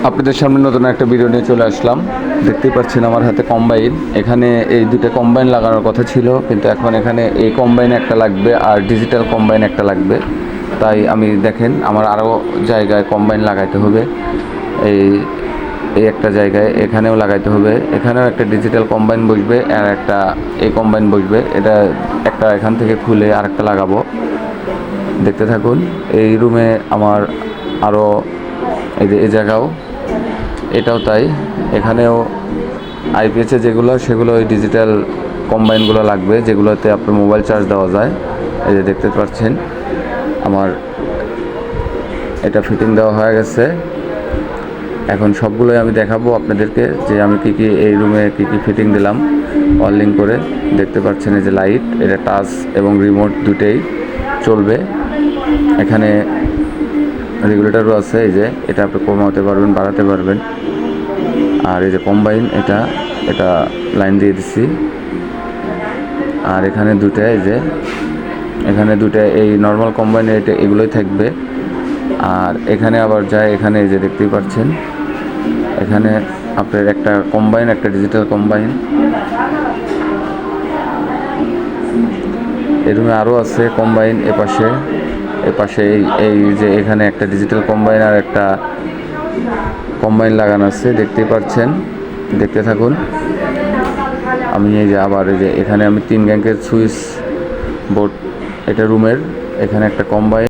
আপনাদের সামনে নতুন একটা ভিডিও নিয়ে চলে আসলাম। দেখতেই পাচ্ছেন আমার হাতে কম্বাইন। এখানে এই দুটো কম্বাইন লাগানোর কথা ছিল, কিন্তু এখন এখানে এই কম্বাইন একটা লাগবে আর ডিজিটাল কম্বাইন একটা লাগবে। তাই আমি দেখেন আমার আরও জায়গায় কম্বাইন লাগাইতে হবে। এই এই একটা জায়গায় এখানেও লাগাইতে হবে, এখানেও একটা ডিজিটাল কম্বাইন বসবে আর একটা এই কম্বাইন বসবে। এটা একটা এখান থেকে খুলে আর একটা লাগাবো। দেখতে থাকুন। এই রুমে আমার আরও এই যে এই জায়গাও এটাও তাই, এখানেও আইপিএসে যেগুলো সেগুলো ওই ডিজিটাল কম্বাইনগুলো লাগবে, যেগুলোতে আপনার মোবাইল চার্জ দেওয়া যায়। এই যে দেখতে পাচ্ছেন আমার এটা ফিটিং দেওয়া হয়ে গেছে। এখন সবগুলোই আমি দেখাবো আপনাদেরকে যে আমি কী এই রুমে কী ফিটিং দিলাম ওয়ারলিং করে। দেখতে পাচ্ছেন এই যে লাইট, এটা টাচ এবং রিমোট দুটেই চলবে। এখানে রেগুলেটরও আছে, এই যে এটা আপনি কমাতে পারবেন, বাড়াতে পারবেন। আর এই যে কম্বাইন, এটা লাইন দিয়ে দিছি। আর এখানে দুটো, এই যে এখানে দুটো এই নর্মাল কম্বাইন এটা এগুলোই থাকবে। আর এখানে আবার যায়, এখানে এই যে দেখতেই পাচ্ছেন এখানে আপনার একটা কম্বাইন, একটা ডিজিটাল কম্বাইন। এই রুমে আরও আছে কম্বাইন। এপাশে এই যে এখানে একটা ডিজিটাল কম্বাইন আর একটা কম্বাইন লাগানো আছে, দেখতেই পাচ্ছেন। দেখতে থাকুন। আমি এই যে আবার এই যে এখানে আমি 3 গ্যাংকের সুইচ বোর্ড, এটা রুমের, এখানে একটা কম্বাইন।